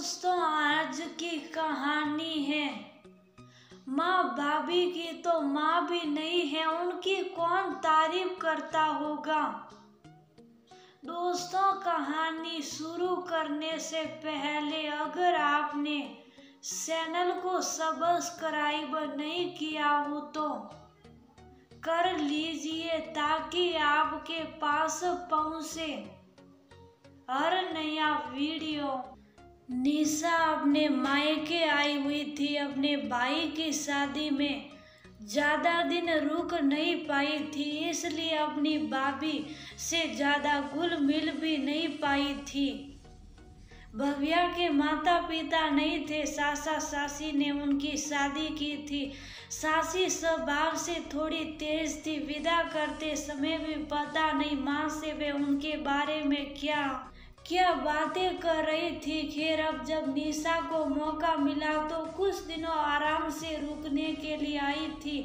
दोस्तों, आज की कहानी है माँ भाभी की। तो माँ भी नहीं है, उनकी कौन तारीफ करता होगा। दोस्तों, कहानी शुरू करने से पहले अगर आपने चैनल को सब्सक्राइब नहीं किया हो तो कर लीजिए ताकि आपके पास पहुंचे हर नया वीडियो। निशा अपने मायके आई हुई थी अपने भाई की शादी में। ज्यादा दिन रुक नहीं पाई थी, इसलिए अपनी भाभी से ज्यादा घुल मिल भी नहीं पाई थी। भव्या के माता पिता नहीं थे, सासा सासी ने उनकी शादी की थी। सासी स्वभाव से थोड़ी तेज थी, विदा करते समय भी पता नहीं माँ से वे उनके बारे में क्या बातें कर रही थी। खैर, अब जब निशा को मौका मिला तो कुछ दिनों आराम से रुकने के लिए आई थी।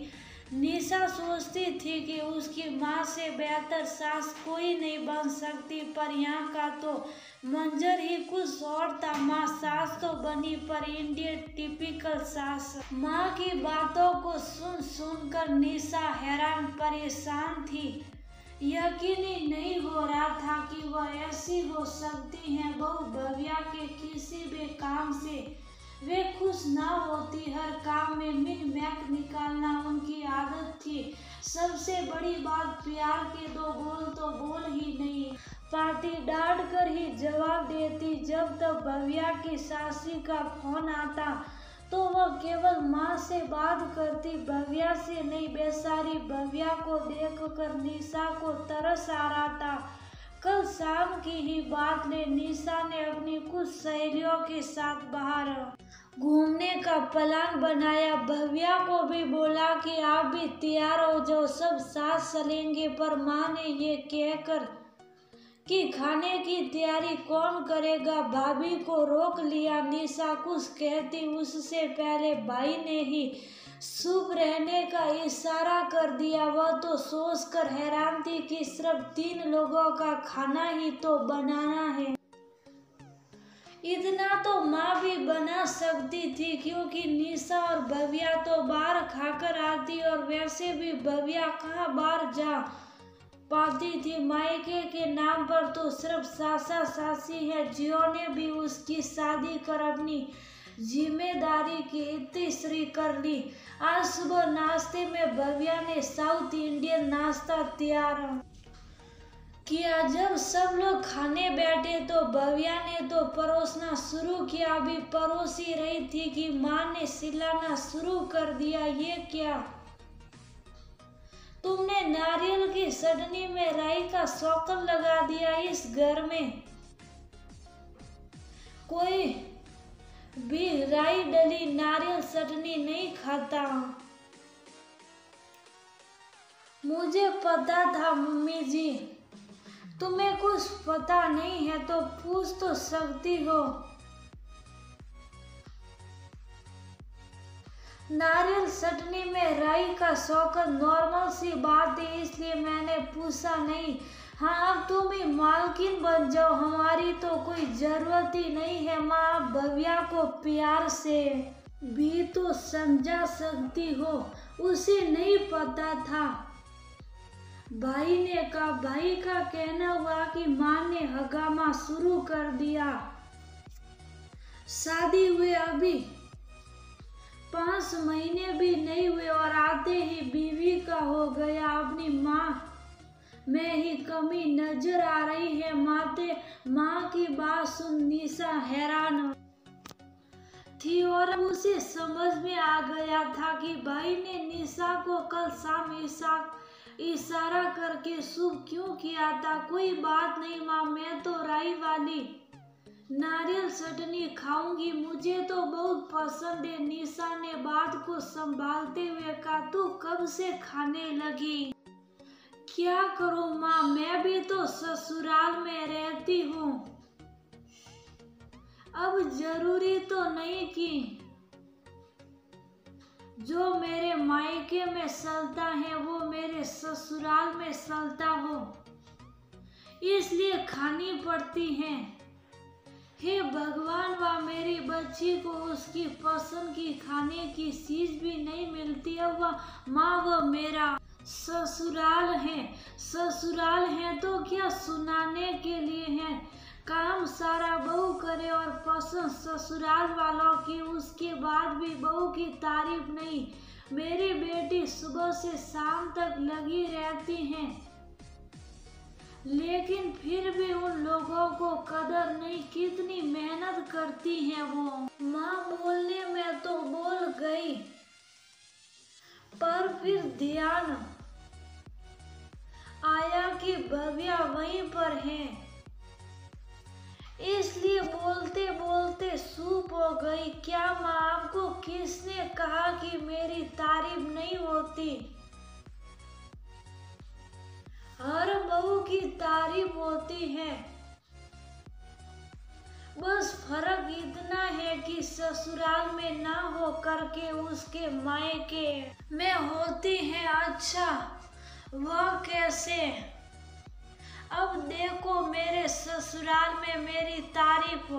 निशा सोचती थी कि उसकी माँ से बेहतर सास कोई नहीं बन सकती, पर यहाँ का तो मंजर ही कुछ और था। माँ सास तो बनी, पर इंडियन टिपिकल सास। माँ की बातों को सुन कर निशा हैरान परेशान थी। यकीन ही नहीं हो रहा था कि वह ऐसी हो सकती हैं। बहू भव्या के किसी भी काम से वे खुश ना होती। हर काम में मिन मैक निकालना उनकी आदत थी। सबसे बड़ी बात, प्यार के दो बोल तो बोल ही नहीं पाती, डांट कर ही जवाब देती। जब तक भव्या की सासी का फोन आता तो वह केवल माँ से बात करती, भव्या से नहीं। बेचारी भव्या को देखकर निशा को तरस आ रहा था। कल शाम की ही बात ले, निशा ने अपनी कुछ सहेलियों के साथ बाहर घूमने का प्लान बनाया। भव्या को भी बोला कि आप भी तैयार हो जाओ, सब साथ चलेंगे। पर माँ ने ये कहकर कि खाने की तैयारी कौन करेगा, भाभी को रोक लिया। निशा कुछ कहती उससे पहले भाई ने ही चुप रहने का इशारा कर दिया। वह तो सोचकर हैरान थी कि सिर्फ 3 लोगों का खाना ही तो बनाना है। इतना तो माँ भी बना सकती थी, क्योंकि निशा और भव्या तो बाहर खाकर आती, और वैसे भी भव्या कहाँ बाहर जा पाती थी। मायके के नाम पर तो सिर्फ सासा सासी है, जिन्होंने भी उसकी शादी कर अपनी जिम्मेदारी की इतिश्री कर ली। आज सुबह नाश्ते में भव्या ने साउथ इंडियन नाश्ता तैयार किया। जब सब लोग खाने बैठे तो भव्या ने तो परोसना शुरू किया। अभी परोस ही रही थी कि माँ ने चिल्लाना शुरू कर दिया, ये क्या तुमने नारियल की चटनी में राई का शौकन लगा दिया। इस घर में कोई भी राई डली नारियल चटनी नहीं खाता। मुझे पता था मम्मी जी, तुम्हें कुछ पता नहीं है तो पूछ तो सकती हो। नारियल चटनी में राई का शौकत नॉर्मल सी बात है, इसलिए मैंने पूछा नहीं। हाँ, अब तुम ही मालकिन बन जाओ, हमारी तो कोई जरूरत ही नहीं है। माँ, भव्या को प्यार से भी तो समझा सकती हो, उसे नहीं पता था। भाई ने कहा। भाई का कहना हुआ कि माँ ने हंगामा शुरू कर दिया। शादी हुए अभी 5 महीने भी नहीं हुए और आते ही बीवी का हो गया। अपनी माँ में ही कमी नजर आ रही है। माँ की बात सुन निशा हैरान थी और उसे समझ में आ गया था कि भाई ने निशा को कल शाम इशारा करके शुभ क्यों किया था। कोई बात नहीं माँ, मैं तो राई वाली नारियल चटनी खाऊंगी, मुझे तो बहुत पसंद है। निशा ने बात को संभालते हुए कहा, तू कब से खाने लगी? क्या करूं माँ, मैं भी तो ससुराल में रहती हूँ। अब जरूरी तो नहीं कि जो मेरे मायके में चलता है वो मेरे ससुराल में चलता हो, इसलिए खानी पड़ती है। हे भगवान, वह मेरी बच्ची को उसकी पसंद की खाने की चीज भी नहीं मिलती है। वह माँ, वह मेरा ससुराल है तो क्या सुनाने के लिए है। काम सारा बहू करे और पसंद ससुराल वालों की, उसके बाद भी बहू की तारीफ नहीं। मेरी बेटी सुबह से शाम तक लगी रहती है, लेकिन फिर भी उन लोगों को कदर नहीं, कितनी मेहनत करती हैं वो। माँ बोलने में तो बोल गई, पर फिर ध्यान आया कि भव्या वहीं पर है, इसलिए बोलते बोलते चुप हो गई। क्या माँ, आपको किसने कहा कि मेरी तारीफ नहीं होती? हर बहू की तारीफ होती है, बस फर्क इतना है कि ससुराल में ना हो करके उसके मायके में होती है। अच्छा, वह कैसे? अब देखो, मेरे ससुराल में मेरी तारीफ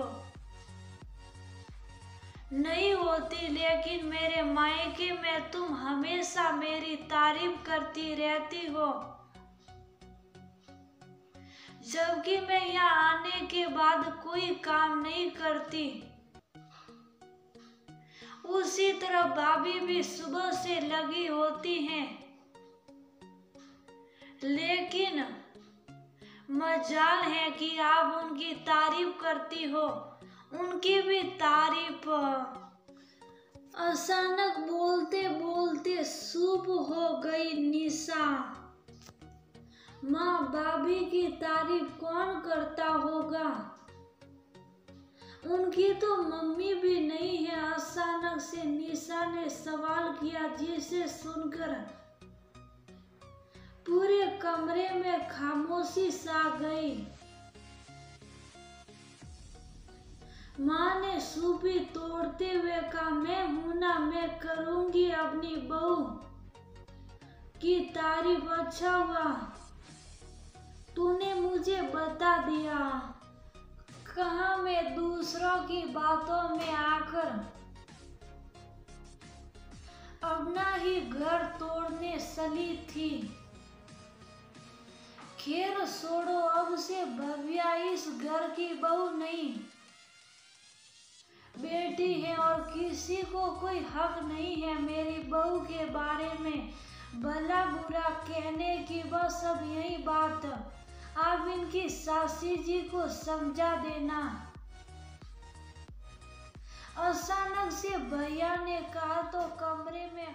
नहीं होती, लेकिन मेरे मायके में तुम हमेशा मेरी तारीफ करती रहती हो, जबकि मैं यहाँ आने के बाद कोई काम नहीं करती। उसी तरह भाभी भी सुबह से लगी होती हैं, लेकिन मजाल है कि आप उनकी तारीफ करती हो, उनकी भी तारीफ। अचानक बोलते बोलते चुप हो गई निशा। माँ, भाभी की तारीफ कौन करता होगा? उनकी तो मम्मी भी नहीं है। अचानक से निशा ने सवाल किया, जिसे सुनकर पूरे कमरे में खामोशी छा गई। माँ ने सूपी तोड़ते हुए कहा, मैं हूं ना, मैं करूंगी अपनी बहू की तारीफ। अच्छा हुआ तूने मुझे बता दिया, कहाँ मैं दूसरों की बातों में आकर अपना ही घर तोड़ने चली थी। खैर छोड़ो, अब से भव्या इस घर की बहू नहीं, बेटी है और किसी को कोई हक नहीं है मेरी बहू के बारे में भला बुरा कहने की। बस अब यही बात आप इनकी सासी जी को समझा देना। अचानक से भैया ने कहा तो कमरे में